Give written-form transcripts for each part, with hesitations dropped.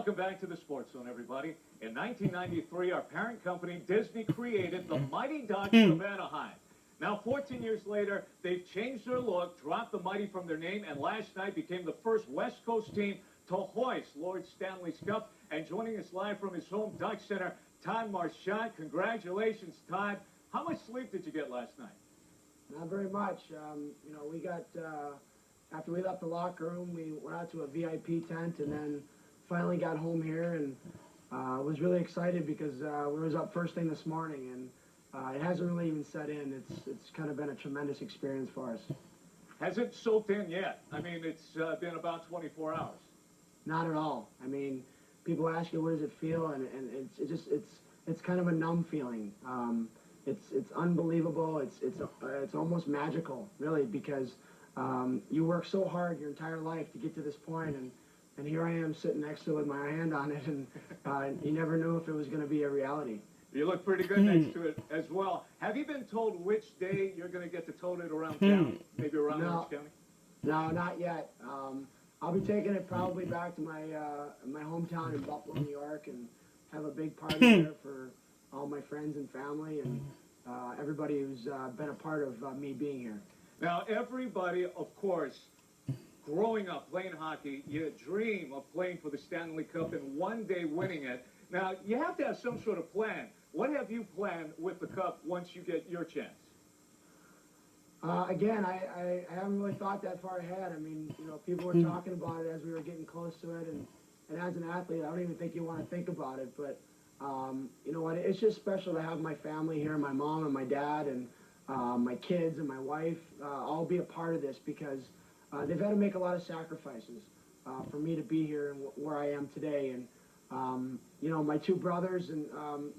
Welcome back to the Sports Zone, everybody. In 1993, our parent company, Disney, created the Mighty Ducks of Anaheim. Now, 14 years later, they've changed their look, dropped the Mighty from their name, and last night became the first West Coast team to hoist Lord Stanley's Cup. And joining us live from his home Duck Center, Todd Marchant. Congratulations, Todd. How much sleep did you get last night? Not very much. We got, after we left the locker room, we went out to a VIP tent and then finally got home here and was really excited because we was up first thing this morning, and it hasn't really even set in. It's kind of been a tremendous experience for us. Has it soaked in yet? I mean, it's been about 24 hours. Not at all. I mean, people ask you, what does it feel? And it's kind of a numb feeling. It's unbelievable. It's almost magical, really, because you work so hard your entire life to get to this point, and here I am sitting next to it with my hand on it, and you never knew if it was going to be a reality. You look pretty good next to it as well. Have you been told which day you're going to get to tote it around town, maybe around Orange County? No, not yet. I'll be taking it probably back to my my hometown in Buffalo, New York, and have a big party there for all my friends and family and everybody who's been a part of me being here. Now, everybody, of course, growing up playing hockey, you dream of playing for the Stanley Cup and one day winning it. Now, you have to have some sort of plan. What have you planned with the Cup once you get your chance? Again, I haven't really thought that far ahead. I mean, people were talking about it as we were getting close to it, and as an athlete, I don't even think you want to think about it, but you know what, it's just special to have my family here, my mom and my dad and my kids and my wife all be a part of this because they've had to make a lot of sacrifices for me to be here and where I am today. And my two brothers and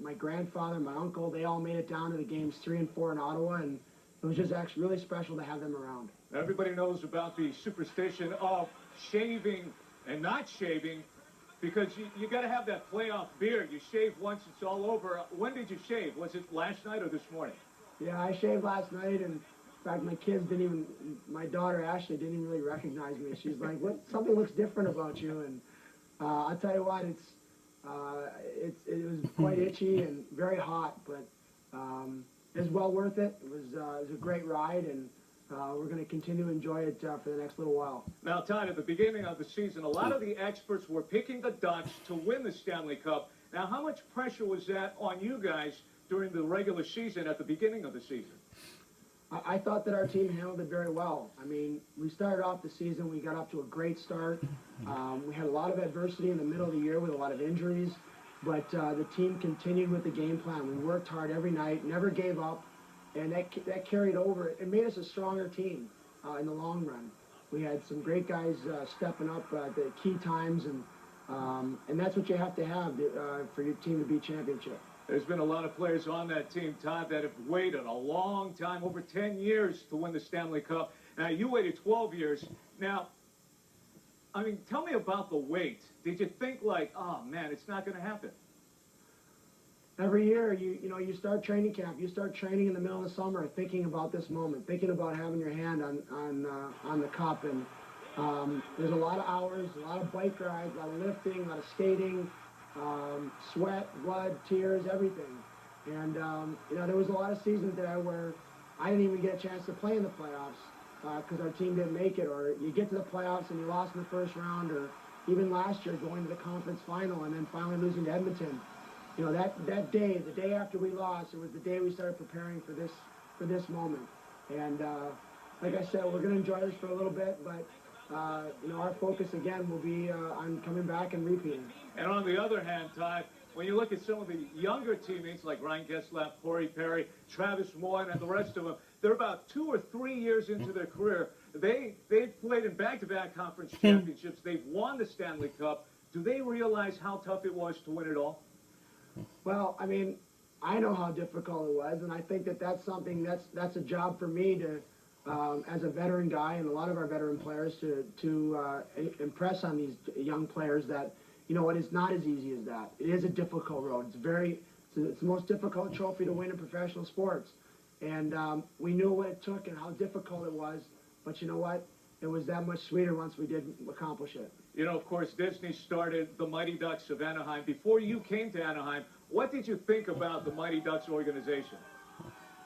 my grandfather, my uncle, they all made it down to the games 3 and 4 in Ottawa, and it was just actually really special to have them around. Everybody knows about the superstition of shaving and not shaving because you got to have that playoff beard. You shave once, it's all over. When did you shave? Was it last night or this morning? Yeah, I shaved last night, and in fact, my kids didn't even, my daughter Ashley didn't even really recognize me. She's like, "What? Something looks different about you." And I'll tell you what, it was quite itchy and very hot, but it was well worth it. It was a great ride, and we're going to continue to enjoy it for the next little while. Now, Todd, at the beginning of the season, a lot of the experts were picking the Ducks to win the Stanley Cup. Now, how much pressure was that on you guys during the regular season at the beginning of the season? I thought that our team handled it very well. I mean, we started off the season, we got up to a great start. We had a lot of adversity in the middle of the year with a lot of injuries, but the team continued with the game plan. We worked hard every night, never gave up, and that carried over. It made us a stronger team in the long run. We had some great guys stepping up at the key times, and that's what you have to have for your team to be championship. There's been a lot of players on that team, Todd, that have waited a long time, over 10 years to win the Stanley Cup. Now, you waited 12 years. Now, I mean, tell me about the wait. Did you think like, oh, man, it's not going to happen? Every year, you start training camp. You start training in the middle of the summer, thinking about this moment, thinking about having your hand on the cup. And there's a lot of hours, a lot of bike rides, a lot of lifting, a lot of skating, sweat, blood, tears, everything. And there was a lot of seasons there where I didn't even get a chance to play in the playoffs because our team didn't make it, or you get to the playoffs and you lost in the first round, or even last year going to the conference final and then finally losing to Edmonton. That day, the day after we lost, it was the day we started preparing for this moment. And like I said, we're going to enjoy this for a little bit, but our focus again will be on coming back and repeating. And on the other hand, Todd, when you look at some of the younger teammates like Ryan Getzlaf, Corey Perry, Travis Moore, and the rest of them, they're about 2 or 3 years into their career. They've played in back-to-back conference championships. They've won the Stanley Cup. Do they realize how tough it was to win it all? Well, I mean, I know how difficult it was, and I think that's something that's a job for me to, as a veteran guy and a lot of our veteran players, to impress on these young players that, it's not as easy as that. It is a difficult road. It's the most difficult trophy to win in professional sports, and we knew what it took and how difficult it was. But you know what? it was that much sweeter once we did accomplish it. You know, of course, Disney started the Mighty Ducks of Anaheim. Before you came to Anaheim, what did you think about the Mighty Ducks organization?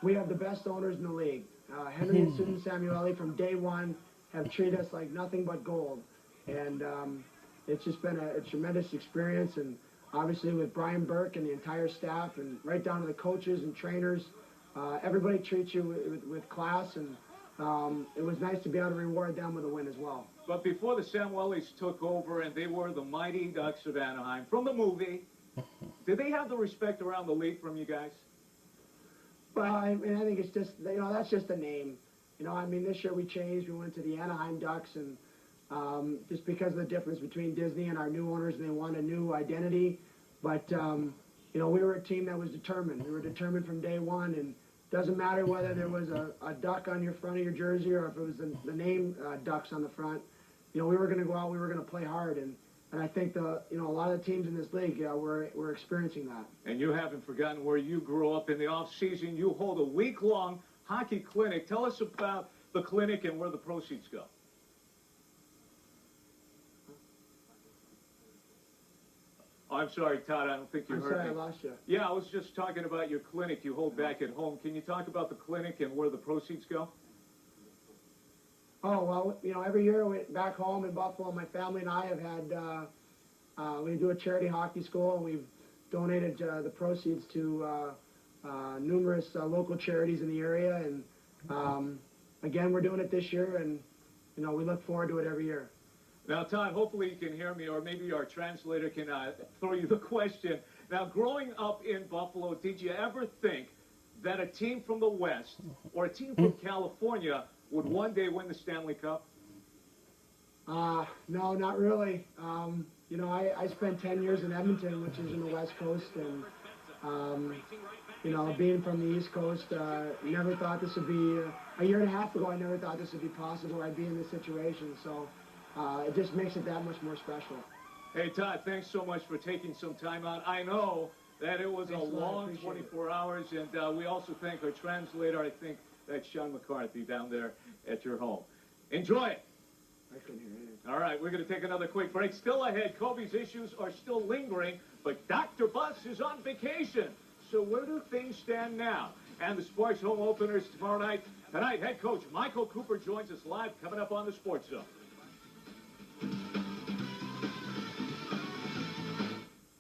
We have the best owners in the league. Henry and Susan Samueli from day one have treated us like nothing but gold. And it's just been a tremendous experience. And obviously with Brian Burke and the entire staff and right down to the coaches and trainers, everybody treats you with class. And it was nice to be able to reward them with a win as well. But before the Samuelis took over and they were the Mighty Ducks of Anaheim, from the movie, did they have the respect around the league from you guys? Well, I mean, I think it's just, you know, that's just a name. You know, I mean, this year we changed. We went to the Anaheim Ducks, and just because of the difference between Disney and our new owners, they want a new identity. But, you know, we were a team that was determined. We were determined from day one, and it doesn't matter whether there was a duck on your front of your jersey or if it was the name Ducks on the front. You know, we were going to go out, we were going to play hard, and I think you know, a lot of the teams in this league, we're experiencing that. And you haven't forgotten where you grew up. In the off season, you hold a week-long hockey clinic. Tell us about the clinic and where the proceeds go. Oh, I'm sorry, Todd, I don't think you heard me. I'm sorry, I lost you. Yeah, I was just talking about your clinic you hold back at home. Can you talk about the clinic and where the proceeds go? Oh, well, you know, every year back home in Buffalo, my family and I have had, we do a charity hockey school, and we've donated the proceeds to numerous local charities in the area. And again, we're doing it this year, and, you know, we look forward to it every year. Now, Todd, hopefully you can hear me, or maybe our translator can throw you the question. Now, growing up in Buffalo, did you ever think that a team from the West or a team from California would one day win the Stanley Cup? No, not really. You know, I spent 10 years in Edmonton, which is in the West Coast, and, you know, being from the East Coast, never thought this would be, a year and a half ago, I never thought this would be possible. I'd be in this situation, so it just makes it that much more special. Hey, Todd, thanks so much for taking some time out. I know that it was a long 24 hours, and we also thank our translator. I think that's Sean McCarthy down there at your home. Enjoy it. I couldn't hear anything. All right, we're going to take another quick break. Still ahead, Kobe's issues are still lingering, but Dr. Bus is on vacation. So where do things stand now? And the sports home openers tomorrow night. Tonight, head coach Michael Cooper joins us live, coming up on the Sports Zone.